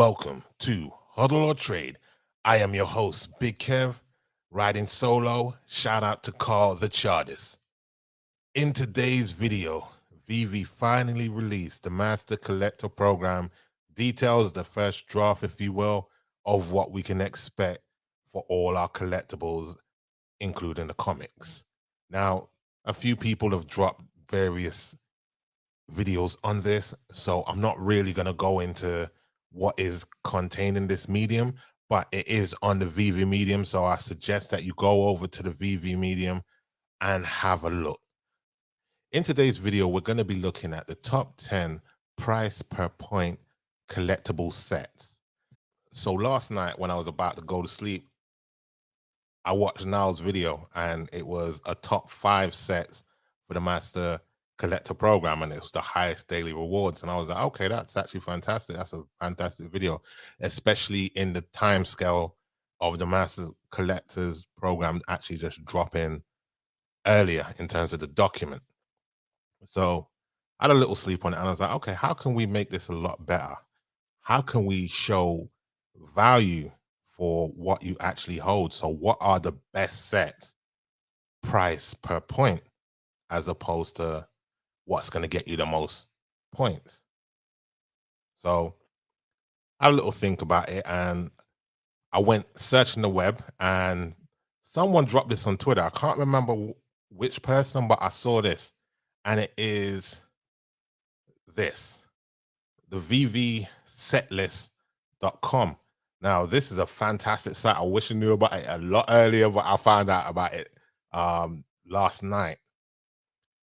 Welcome to Huddle or Trade. I am your host, Big Kev, riding solo. Shout out to Carl the Chartist. In today's video, VEVE finally released the Master Collector Program, details the first draft, if you will, of what we can expect for all our collectibles, including the comics. Now, a few people have dropped various videos on this, so I'm not really going to go into what is contained in this medium, but it is on the VEVE medium, so I suggest that you go over to the VEVE medium and have a look. In today's video, we're going to be looking at the top 10 price per point collectible sets. So last night when I was about to go to sleep, I watched Niall's video and it was a top 5 sets for the Master Collector Program, and it was the highest daily rewards. And I was like, okay, that's actually fantastic. That's a fantastic video, especially in the time scale of the Master Collectors Program actually just dropping earlier in terms of the document. So I had a little sleep on it and I was like, okay, how can we make this a lot better? How can we show value for what you actually hold? So what are the best sets price per point as opposed to what's going to get you the most points? So I had a little think about it and I went searching the web and someone dropped this on Twitter. I can't remember which person, but I saw this and it is this, the VEVE Setlist.com. Now, this is a fantastic site. I wish I knew about it a lot earlier, but I found out about it last night.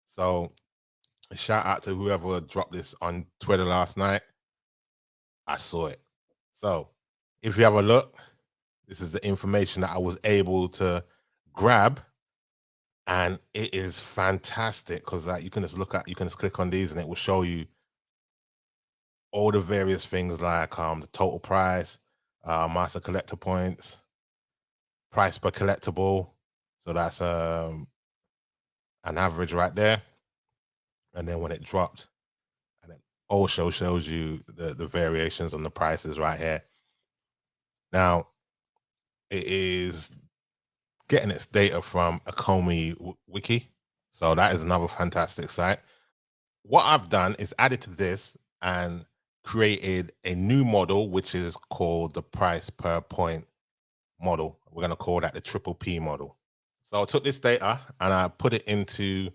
So shout out to whoever dropped this on Twitter last night. I saw it. So if you have a look, this is the information that I was able to grab. And it is fantastic because you can just you can just click on these and it will show you all the various things like the total price, master collector points, price per collectible. So that's an average right there. And then when it dropped, and it also shows you the variations on the prices right here. Now, it is getting its data from Akomi Wiki. So that is another fantastic site. What I've done is added to this and created a new model, which is called the price per point model. We're going to call that the triple P model. So I took this data and I put it into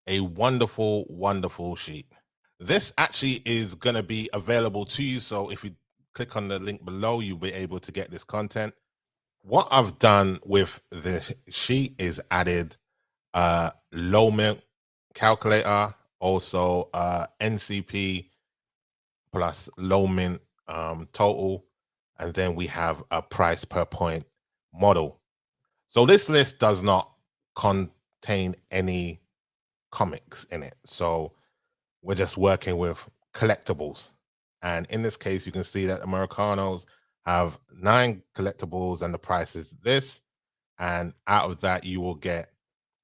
a wonderful, wonderful sheet. This actually is going to be available to you. So if you click on the link below, you'll be able to get this content. What I've done with this sheet is added a low mint calculator, also NCP plus low mint total, and then we have a price per point model. So this list does not contain any comics in it. So we're just working with collectibles. And in this case, you can see that Americanos have 9 collectibles and the price is this. And out of that, you will get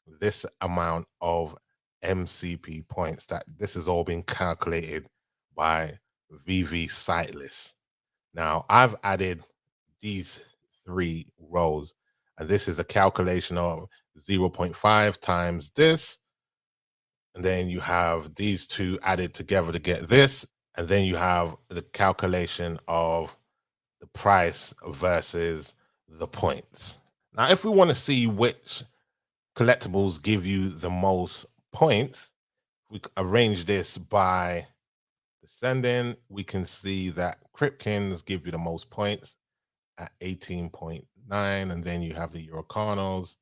this amount of MCP points. That this is all being calculated by VEVE Setlist. Now, I've added these 3 rows, and this is a calculation of 0.5 times this. And then you have these 2 added together to get this. And then you have the calculation of the price versus the points. Now, if we want to see which collectibles give you the most points, we arrange this by descending. We can see that Kripkins give you the most points at 18.9, and then you have the Eurocanos,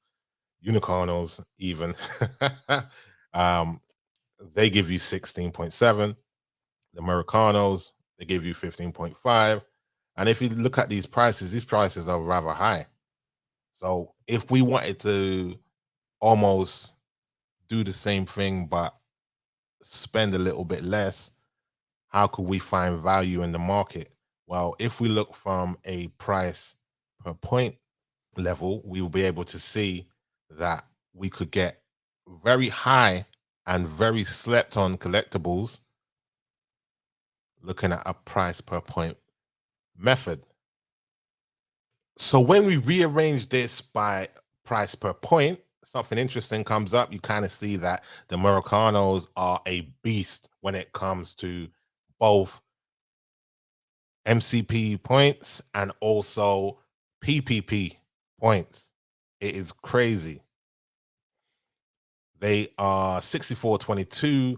Unicornos even. They give you 16.7. The Americanos, they give you 15.5. And if you look at these prices are rather high. So if we wanted to almost do the same thing but spend a little bit less, how could we find value in the market? Well, if we look from a price per point level, we will be able to see that we could get very high and very slept on collectibles looking at a price per point method. So when we rearrange this by price per point, something interesting comes up. You kind of see that the Americanos are a beast when it comes to both MCP points and also PPP points. It is crazy. They are 64.22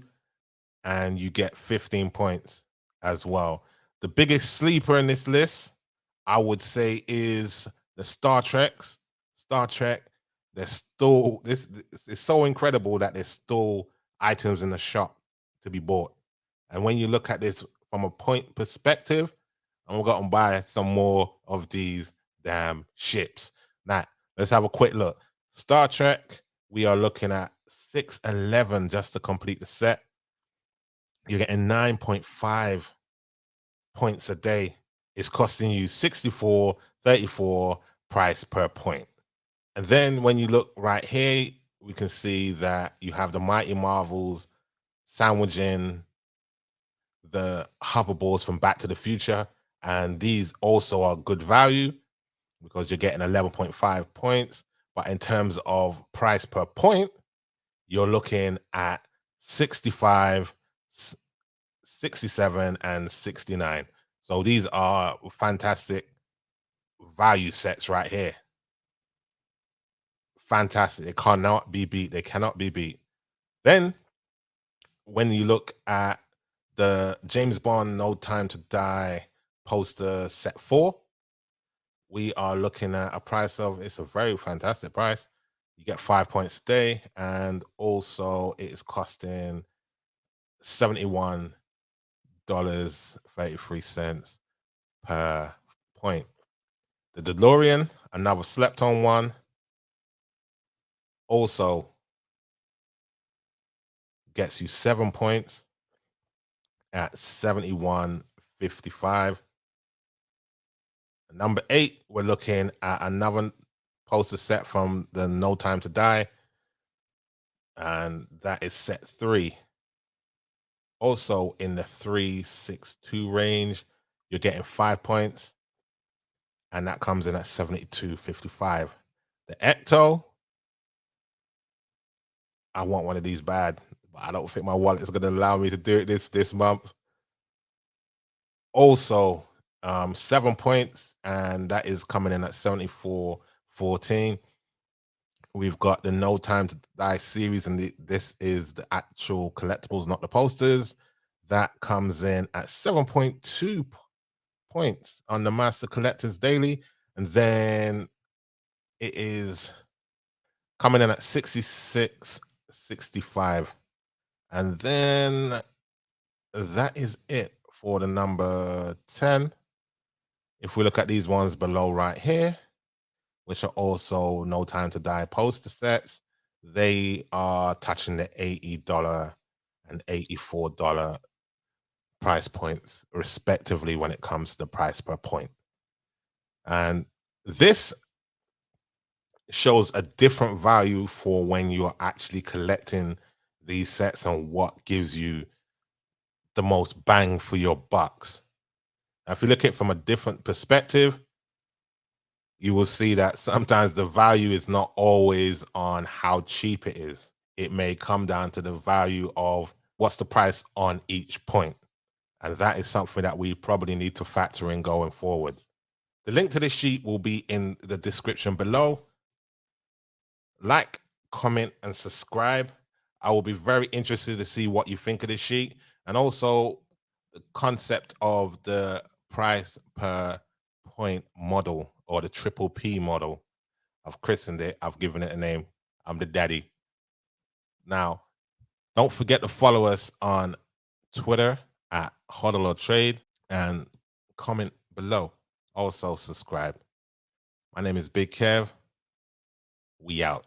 and you get 15 points as well. The biggest sleeper in this list, I would say, is the Star Treks. Star Trek, there's still this is so incredible that there's still items in the shop to be bought. And when you look at this from a point perspective, I'm gonna go and buy some more of these damn ships. Now, let's have a quick look. Star Trek, we are looking at 611 just to complete the set. You're getting 9.5 points a day. It's costing you 64.34 price per point. And then when you look right here, we can see that you have the Mighty Marvels sandwiching the hoverboards from Back to the Future. And these also are good value because you're getting 11.5 points. But in terms of price per point, you're looking at 65, 67, and 69. So these are fantastic value sets right here. Fantastic. They cannot be beat. They cannot be beat. Then when you look at the James Bond No Time to Die poster set 4, we are looking at a price of, it's a very fantastic price. You get 5 points a day, and also it is costing $71.33 per point. The DeLorean, another slept on one, also gets you 7 points at 71.55. Number 8, we're looking at another poster set from the No Time to Die, and that is set 3. Also in the 362 range, you're getting 5 points, and that comes in at 72.55. The Ecto, I want one of these bad, but I don't think my wallet is going to allow me to do it this month. Also, 7 points, and that is coming in at 74.14. We've got the No Time to Die series, and this is the actual collectibles, not the posters. That comes in at 7.2 points on the Master Collectors Daily, and then it is coming in at 66.65. And then that is it for the number 10. If we look at these ones below right here, which are also No Time to Die poster sets, they are touching the $80 and $84 price points, respectively, when it comes to the price per point. And this shows a different value for when you're actually collecting these sets and what gives you the most bang for your bucks. Now, if you look at it from a different perspective, you will see that sometimes the value is not always on how cheap it is. It may come down to the value of what's the price on each point. And that is something that we probably need to factor in going forward. The link to this sheet will be in the description below. Like, comment, and subscribe. I will be very interested to see what you think of this sheet, and also the concept of the price per point model, or the triple P model. I've christened it. I've given it a name. I'm the daddy. Now, don't forget to follow us on Twitter at Hodl or Trade, and comment below. Also subscribe. My name is Big Kev. We out.